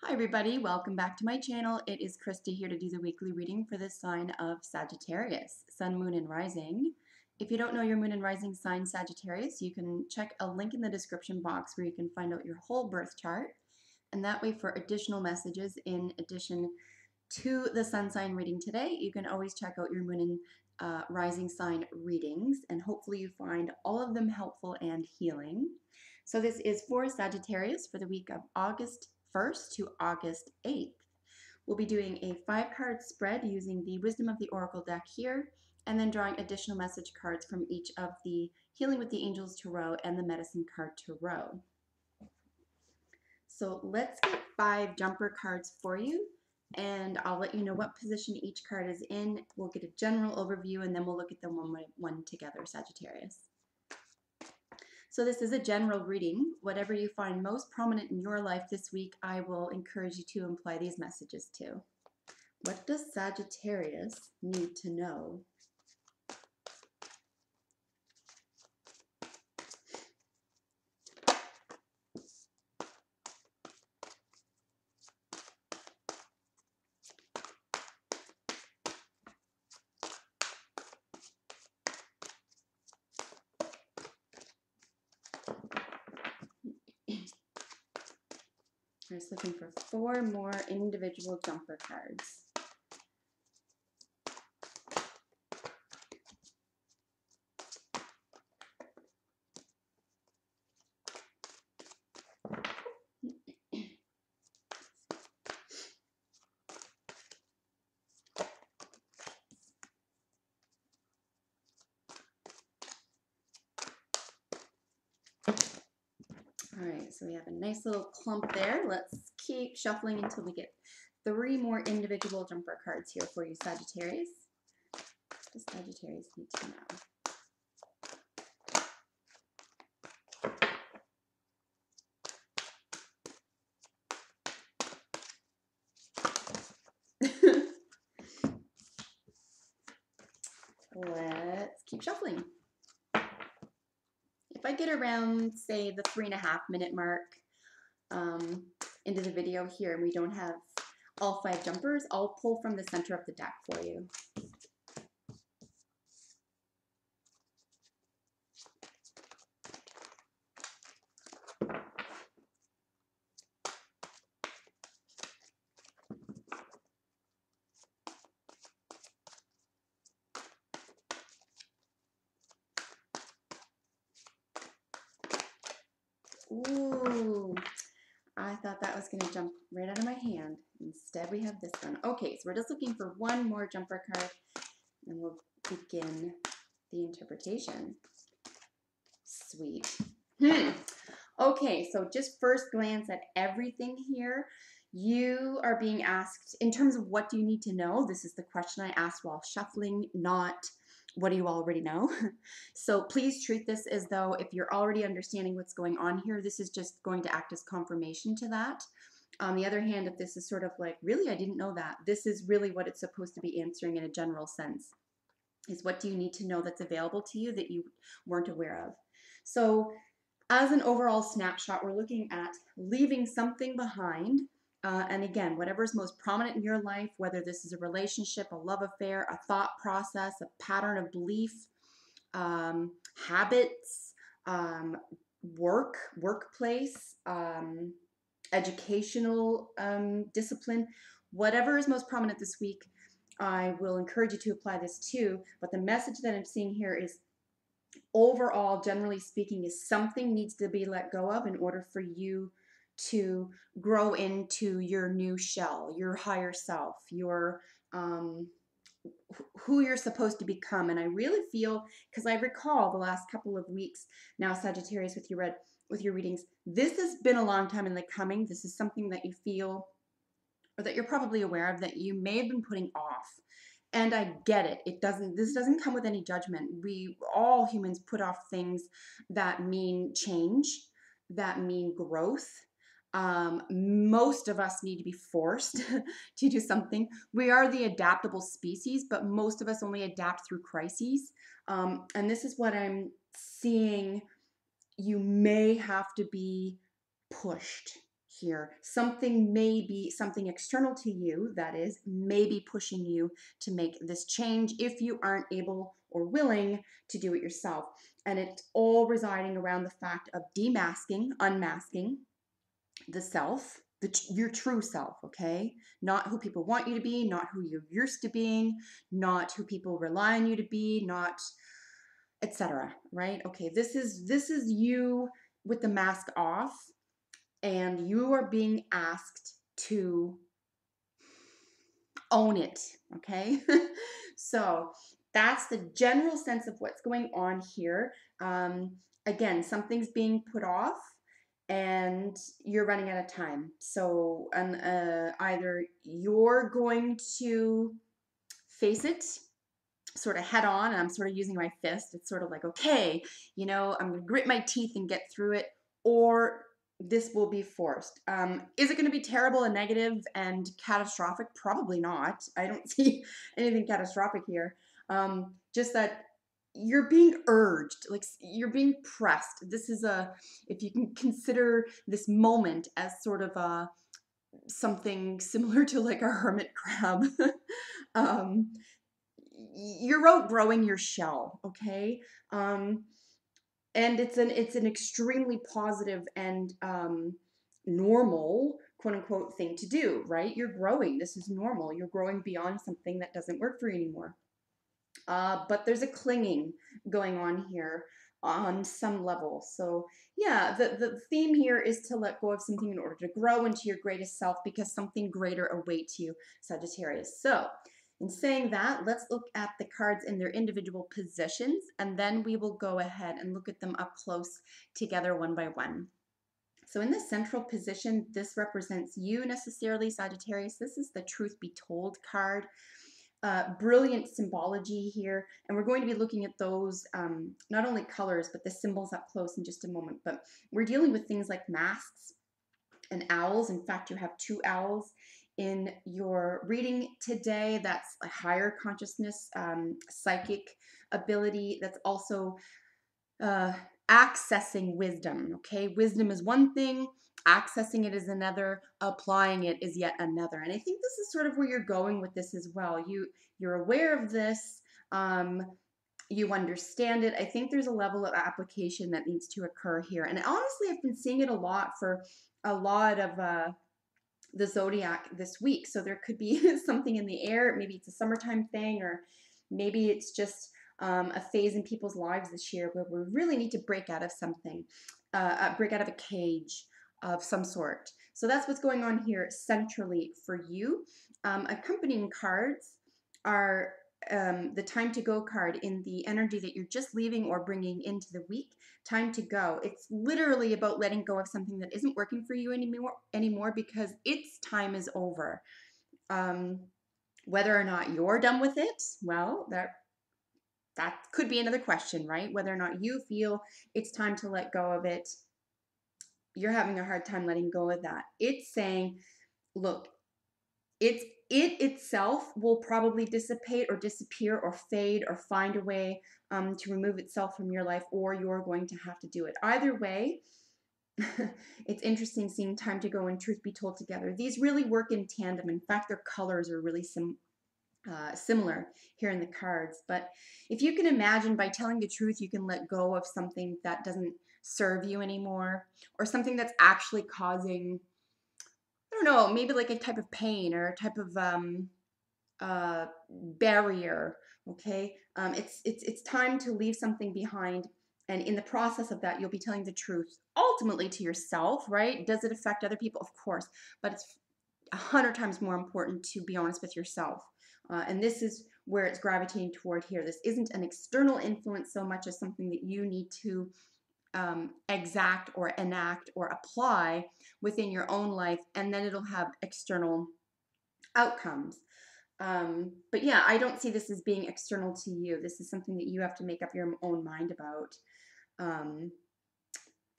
Hi everybody, welcome back to my channel. It is Krista here to do the weekly reading for the sign of Sagittarius, Sun, Moon, and Rising. If you don't know your Moon and Rising sign Sagittarius, you can check a link in the description box where you can find out your whole birth chart. And that way for additional messages in addition to the sun sign reading today, you can always check out your Moon and Rising sign readings, and hopefully you find all of them helpful and healing. So this is for Sagittarius for the week of August 1st to August 8th. We'll be doing a 5-card spread using the Wisdom of the Oracle deck here, and then drawing additional message cards from each of the Healing with the Angels Tarot and the Medicine card Tarot. So let's get 5 jumper cards for you, and I'll let you know what position each card is in. We'll get a general overview, and then we'll look at them one by one together, Sagittarius. So this is a general reading. Whatever you find most prominent in your life this week, I will encourage you to apply these messages to. What does Sagittarius need to know? I'm just looking for 4 more individual jumper cards. All right, so we have a nice little clump there. Let's keep shuffling until we get 3 more individual jumper cards here for you, Sagittarius. What does Sagittarius need to know? Let's keep shuffling. If I get around, say, the 3.5-minute mark into the video here and we don't have all 5 jumpers, I'll pull from the center of the deck for you. Ooh, I thought that was going to jump right out of my hand. Instead, we have this one. Okay, so we're just looking for 1 more jumper card, and we'll begin the interpretation. Sweet. Okay, so just first glance at everything here. You are being asked, in terms of what do you need to know, this is the question I asked while shuffling, not what do you already know? So please treat this as though if you're already understanding what's going on here, this is just going to act as confirmation to that. On the other hand, if this is sort of like, really, I didn't know that, this is really what it's supposed to be answering in a general sense, is what do you need to know that's available to you that you weren't aware of. So as an overall snapshot, we're looking at leaving something behind. And again, whatever's most prominent in your life, whether this is a relationship, a love affair, a thought process, a pattern of belief, habits, workplace, educational discipline, whatever is most prominent this week, I will encourage you to apply this to. But the message that I'm seeing here is overall, generally speaking, is something needs to be let go of in order for you to grow into your new shell, your higher self, your who you're supposed to become. And I really feel, because I recall the last couple of weeks now, Sagittarius, with your readings, this has been a long time in the coming. This is something that you feel, or that you're probably aware of, that you may have been putting off. And I get it. This doesn't come with any judgment. We all humans put off things that mean change, that mean growth. Most of us need to be forced to do something. We are the adaptable species, but most of us only adapt through crises. And this is what I'm seeing. You may have to be pushed here. Something may be something external to you that is maybe pushing you to make this change if you aren't able or willing to do it yourself. And it's all residing around the fact of demasking, unmasking the self, your true self, okay? Not who people want you to be, not who you're used to being, not who people rely on you to be, not etc. Right? Okay, this is you with the mask off, and you are being asked to own it, okay? So that's the general sense of what's going on here. Again, something's being put off and you're running out of time. So either you're going to face it sort of head on, and I'm sort of using my fist. It's sort of like, okay, you know, I'm going to grit my teeth and get through it, or this will be forced. Is it going to be terrible and negative and catastrophic? Probably not. I don't see anything catastrophic here. Just that you're being urged, like you're being pressed. This is if you can consider this moment as sort of something similar to like a hermit crab. um, you're outgrowing your shell, okay? And it's an extremely positive and normal, quote unquote, thing to do, right? You're growing. This is normal. You're growing beyond something that doesn't work for you anymore. But there's a clinging going on here on some level. So yeah, the theme here is to let go of something in order to grow into your greatest self, because something greater awaits you, Sagittarius. So in saying that, let's look at the cards in their individual positions, and then we will go ahead and look at them up close together one by one. So in the central position, this represents you necessarily, Sagittarius. This is the Truth Be Told card. Brilliant symbology here, and we're going to be looking at those, not only colors, but the symbols up close in just a moment. But we're dealing with things like masks and owls. In fact, you have 2 owls in your reading today. That's a higher consciousness, psychic ability. That's also accessing wisdom, okay? Wisdom is one thing, accessing it is another, applying it is yet another. And I think this is sort of where you're going with this as well. You're aware of this, you understand it. I think there's a level of application that needs to occur here. And honestly, I've been seeing it a lot for a lot of the zodiac this week. So there could be something in the air. Maybe it's a summertime thing, or maybe it's just a phase in people's lives this year where we really need to break out of something, break out of a cage of some sort. So that's what's going on here centrally for you. Accompanying cards are the time to go card in the energy that you're just leaving or bringing into the week. Time to go. It's literally about letting go of something that isn't working for you anymore because its time is over. Whether or not you're done with it, well, that could be another question, right? Whether or not you feel it's time to let go of it, you're having a hard time letting go of that. It's saying, look, it itself will probably dissipate or disappear or fade or find a way to remove itself from your life, or you're going to have to do it. Either way, it's interesting seeing time to go and truth be told together. These really work in tandem. In fact, their colors are really similar here in the cards. But if you can imagine, by telling the truth, you can let go of something that doesn't serve you anymore, or something that's actually causing, I don't know, maybe like a type of pain or a type of barrier. Okay, it's time to leave something behind, and in the process of that, you'll be telling the truth ultimately to yourself, right? Does it affect other people? Of course, but it's 100 times more important to be honest with yourself. And this is where it's gravitating toward here. This isn't an external influence so much as something that you need to exact or enact or apply within your own life, and then it'll have external outcomes. But yeah, I don't see this as being external to you. This is something that you have to make up your own mind about.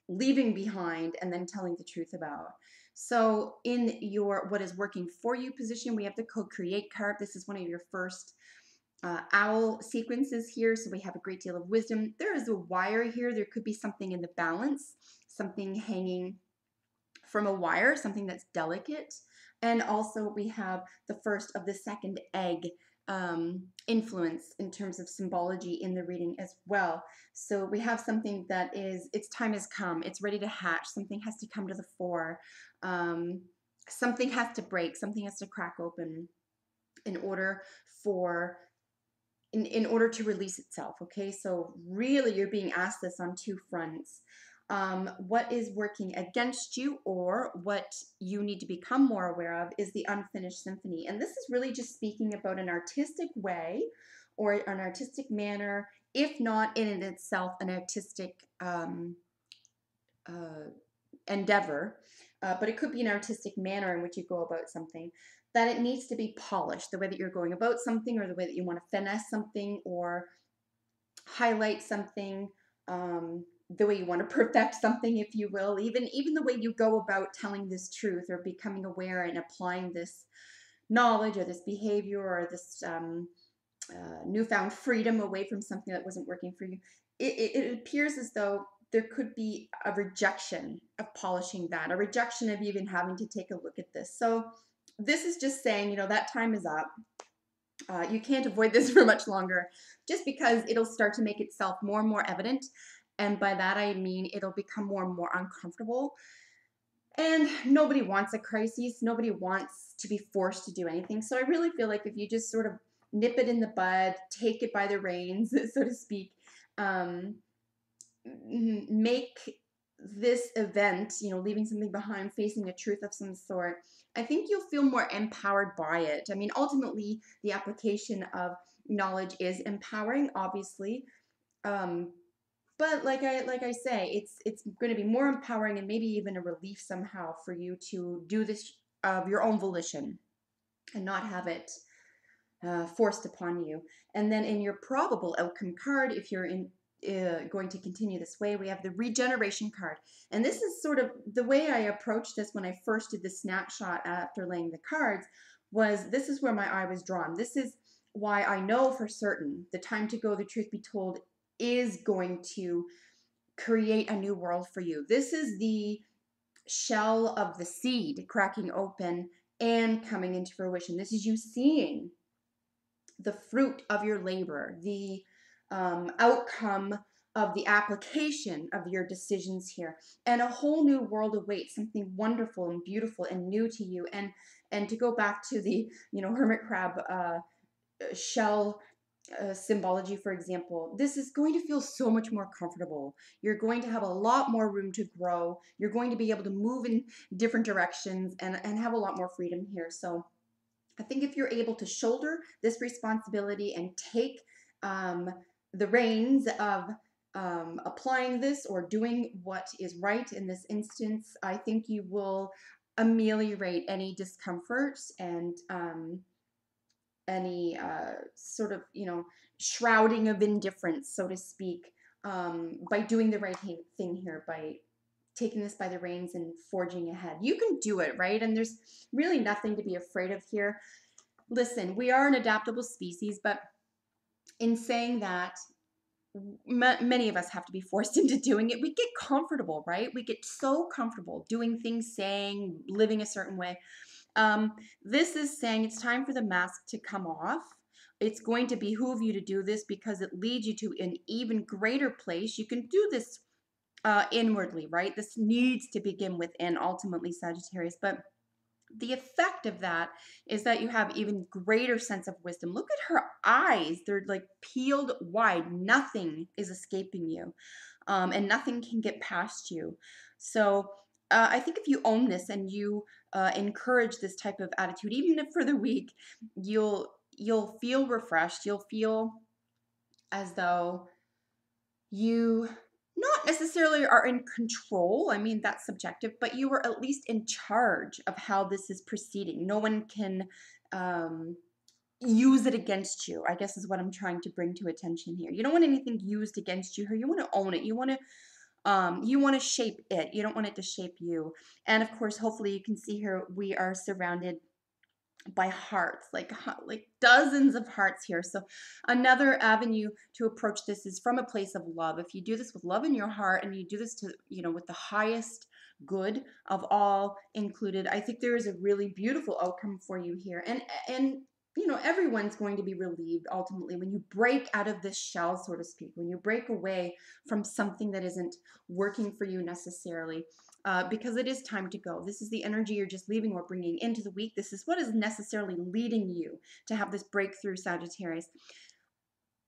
Leaving behind and then telling the truth about. So in your what is working for you position, we have the co-create card. This is one of your first owl sequences here. So we have a great deal of wisdom. There is a wire here. There could be something in the balance, something hanging from a wire, something that's delicate. And also we have the first of the second egg influence in terms of symbology in the reading as well. So we have something that is, its time has come, it's ready to hatch, something has to come to the fore, something has to break, something has to crack open in order for in order to release itself. Okay, so really you're being asked this on two fronts. What is working against you, or what you need to become more aware of, is the unfinished symphony. And this is really just speaking about an artistic way or an artistic manner, if not in itself an artistic endeavor, but it could be an artistic manner in which you go about something, that it needs to be polished, the way that you're going about something, or the way that you want to finesse something or highlight something, the way you want to perfect something, if you will, even the way you go about telling this truth or becoming aware and applying this knowledge or this behavior or this newfound freedom away from something that wasn't working for you. It appears as though there could be a rejection of polishing that, a rejection of even having to take a look at this. So this is just saying, you know, that time is up. You can't avoid this for much longer, just because it'll start to make itself more and more evident. And by that, I mean, it'll become more and more uncomfortable. And nobody wants a crisis. Nobody wants to be forced to do anything. So I really feel like if you just sort of nip it in the bud, take it by the reins, so to speak, make this event, you know, leaving something behind, facing a truth of some sort, I think you'll feel more empowered by it. I mean, ultimately, the application of knowledge is empowering, obviously. But like I say, it's going to be more empowering and maybe even a relief somehow for you to do this of your own volition and not have it forced upon you. And then in your probable outcome card, if you're going to continue this way, we have the Regeneration card. And this is sort of the way I approached this when I first did the snapshot after laying the cards, was this is where my eye was drawn. This is why I know for certain the time to go, the truth be told, is going to create a new world for you. This is the shell of the seed cracking open and coming into fruition. This is you seeing the fruit of your labor, the outcome of the application of your decisions here, and a whole new world awaits, something wonderful and beautiful and new to you. And to go back to the, you know, hermit crab shell symbology, for example, this is going to feel so much more comfortable. You're going to have a lot more room to grow. You're going to be able to move in different directions and have a lot more freedom here. So I think if you're able to shoulder this responsibility and take the reins of applying this or doing what is right in this instance, I think you will ameliorate any discomfort and any sort of, you know, shrouding of indifference, so to speak, by doing the right thing here, by taking this by the reins and forging ahead. You can do it, right? And there's really nothing to be afraid of here. Listen, we are an adaptable species, but in saying that, many of us have to be forced into doing it. We get comfortable, right? We get so comfortable doing things, saying, living a certain way. This is saying it's time for the mask to come off. It's going to behoove you to do this because it leads you to an even greater place. You can do this inwardly, right? This needs to begin within, ultimately, Sagittarius. But the effect of that is that you have even greater sense of wisdom. Look at her eyes. They're like peeled wide. Nothing is escaping you, and nothing can get past you. So I think if you own this and you encourage this type of attitude, even if for the week, you'll feel refreshed. You'll feel as though you not necessarily are in control. I mean, that's subjective, but you are at least in charge of how this is proceeding. No one can use it against you, I guess is what I'm trying to bring to attention here. You don't want anything used against you here. You want to own it. You want to shape it. You don't want it to shape you. And of course, hopefully you can see here, we are surrounded by hearts, like dozens of hearts here. So another avenue to approach this is from a place of love. If you do this with love in your heart and you do this to, you know, with the highest good of all included. I think there is a really beautiful outcome for you here. And you know, everyone's going to be relieved ultimately when you break out of this shell, so to speak, when you break away from something that isn't working for you necessarily. Because it is time to go. This is the energy you're just leaving or bringing into the week. This is what is necessarily leading you to have this breakthrough, Sagittarius.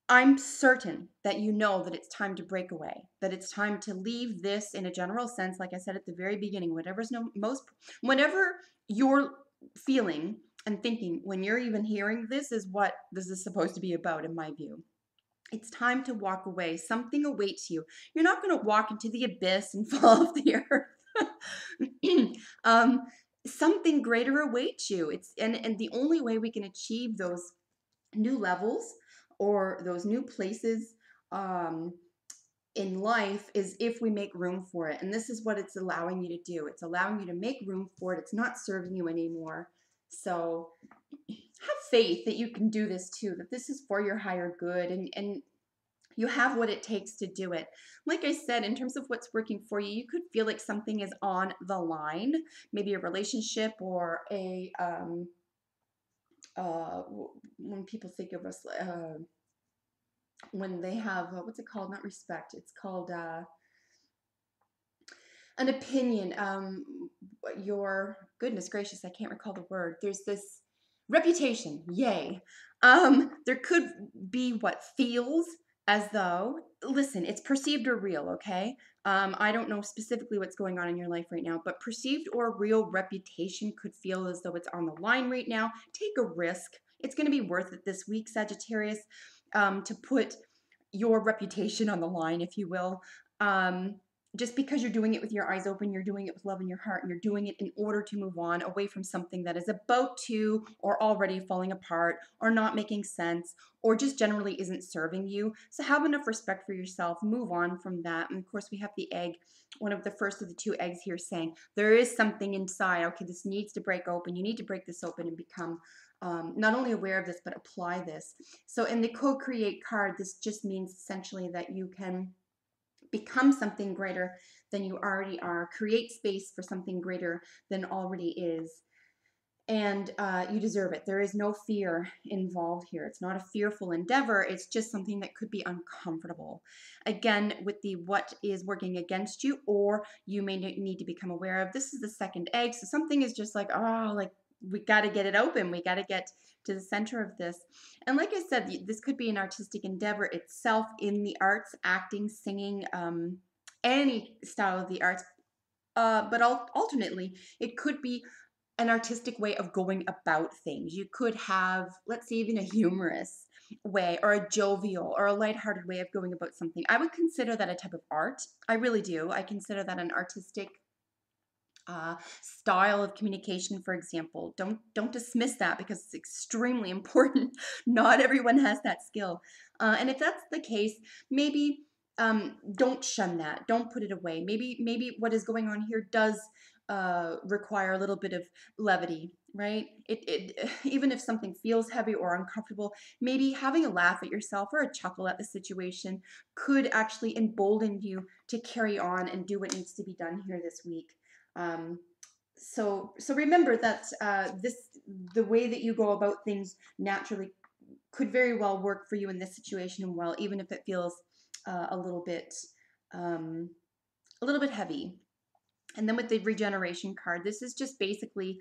I'm certain that you know that it's time to break away, that it's time to leave this in a general sense, like I said at the very beginning, whatever you're feeling and thinking when you're even hearing this is what this is supposed to be about, in my view. It's time to walk away. Something awaits you. You're not going to walk into the abyss and fall off the earth. Something greater awaits you. And the only way we can achieve those new levels or those new places um, in life is if we make room for it. And this is what it's allowing you to do. It's allowing you to make room for it. It's not serving you anymore. So have faith that you can do this too, that this is for your higher good, and you have what it takes to do it. Like I said, in terms of what's working for you, you could feel like something is on the line, maybe a relationship or when people think of us, when they have, what's it called? Not respect. It's called an opinion. Your goodness gracious, I can't recall the word. There's this reputation. Yay. There could be what feels as though, listen, it's perceived or real, okay? I don't know specifically what's going on in your life right now, but perceived or real reputation could feel as though it's on the line right now. Take a risk. It's going to be worth it this week, Sagittarius, to put your reputation on the line, if you will. Just because you're doing it with your eyes open, you're doing it with love in your heart, and you're doing it in order to move on away from something that is about to or already falling apart or not making sense or just generally isn't serving you. So have enough respect for yourself, move on from that. And of course, we have the egg, one of the first of the two eggs here, saying there is something inside. Okay, this needs to break open. You need to break this open and become not only aware of this, but apply this. So in the co-create card, this just means essentially that you can become something greater than you already are, create space for something greater than already is, and you deserve it. There is no fear involved here. It's not a fearful endeavor. It's just something that could be uncomfortable. Again, with the what is working against you, or you may need to become aware of, this is the second egg, so something is just like, oh, like, we got to get it open. We got to get to the center of this. And like I said, this could be an artistic endeavor itself in the arts, acting, singing, any style of the arts. But alternately, it could be an artistic way of going about things. You could have, let's say, even a humorous way or a jovial or a lighthearted way of going about something. I would consider that a type of art. I really do. I consider that an artistic style of communication, for example. Don't dismiss that because it's extremely important. Not everyone has that skill. And if that's the case, maybe don't shun that. Don't put it away. Maybe what is going on here does require a little bit of levity, right? It even if something feels heavy or uncomfortable, maybe having a laugh at yourself or a chuckle at the situation could actually embolden you to carry on and do what needs to be done here this week. So remember that the way that you go about things naturally could very well work for you in this situation, well, even if it feels a little bit heavy. And then with the regeneration card, this is just basically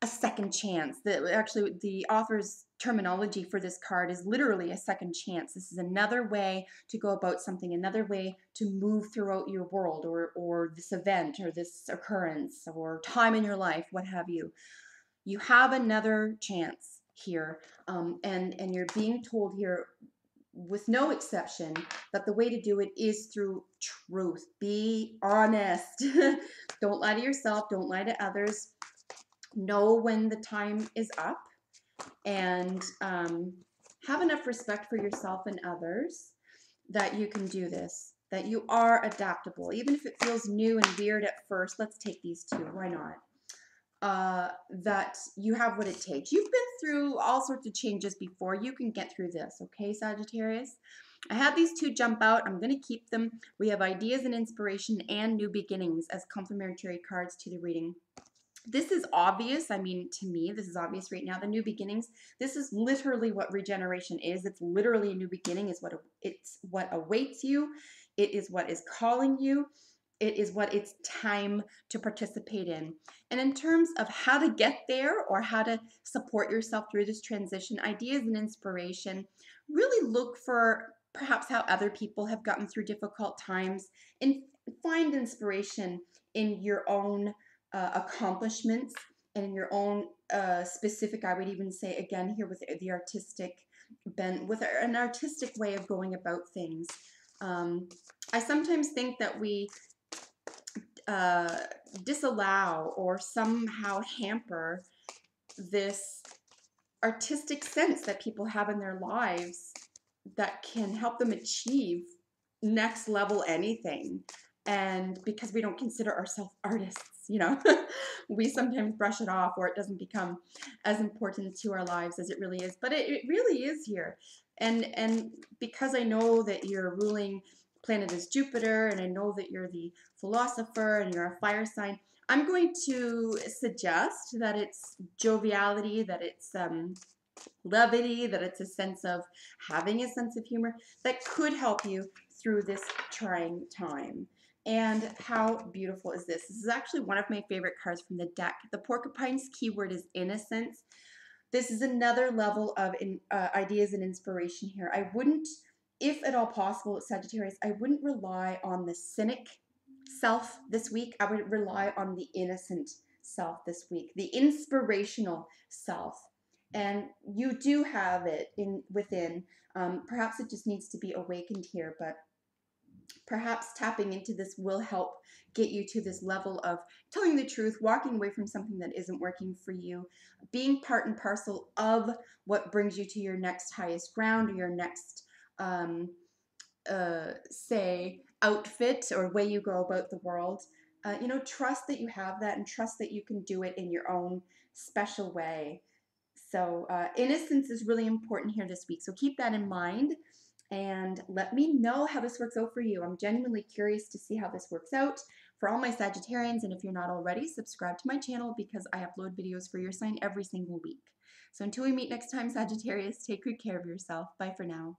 a second chance. Actually, the author's terminology for this card is literally a second chance. This is another way to go about something, another way to move throughout your world or this event or this occurrence or time in your life, what have you. You have another chance here, and you're being told here with no exception that the way to do it is through truth. Be honest. Don't lie to yourself. Don't lie to others. Know when the time is up, and have enough respect for yourself and others that you can do this, that you are adaptable. Even if it feels new and weird at first, let's take these two. Why not? That you have what it takes. You've been through all sorts of changes before. You can get through this, okay, Sagittarius? I had these two jump out. I'm going to keep them. We have ideas and inspiration and new beginnings as complementary cards to the reading. This is obvious. I mean, to me, this is obvious right now. The new beginnings. This is literally what regeneration is. It's literally a new beginning. It's what awaits you. It is what is calling you. It is what it's time to participate in. And in terms of how to get there or how to support yourself through this transition, ideas and inspiration, really look for perhaps how other people have gotten through difficult times and find inspiration in your own accomplishments and in your own specific, I would even say again here with the artistic bent, with an artistic way of going about things. I sometimes think that we uh, disallow or somehow hamper this artistic sense that people have in their lives that can help them achieve next level anything. And because we don't consider ourselves artists, you know, we sometimes brush it off, or it doesn't become as important to our lives as it really is. But it really is here. And because I know that your ruling planet is Jupiter, and I know that you're the philosopher and you're a fire sign, I'm going to suggest that it's joviality, that it's levity, that it's a sense of having a sense of humor that could help you through this trying time. And how beautiful is this? This is actually one of my favorite cards from the deck. The porcupine's keyword is innocence. This is another level of ideas and inspiration here. I wouldn't, if at all possible, Sagittarius, I wouldn't rely on the cynic self this week. I would rely on the innocent self this week, the inspirational self. And you do have it within. Perhaps it just needs to be awakened here, but perhaps tapping into this will help get you to this level of telling the truth, walking away from something that isn't working for you, being part and parcel of what brings you to your next highest ground, or your next, say, outfit or way you go about the world. You know, trust that you have that, and trust that you can do it in your own special way. So innocence is really important here this week. So keep that in mind and let me know how this works out for you. I'm genuinely curious to see how this works out for all my Sagittarians. And if you're not already, subscribe to my channel because I upload videos for your sign every single week. So until we meet next time, Sagittarius, take good care of yourself. Bye for now.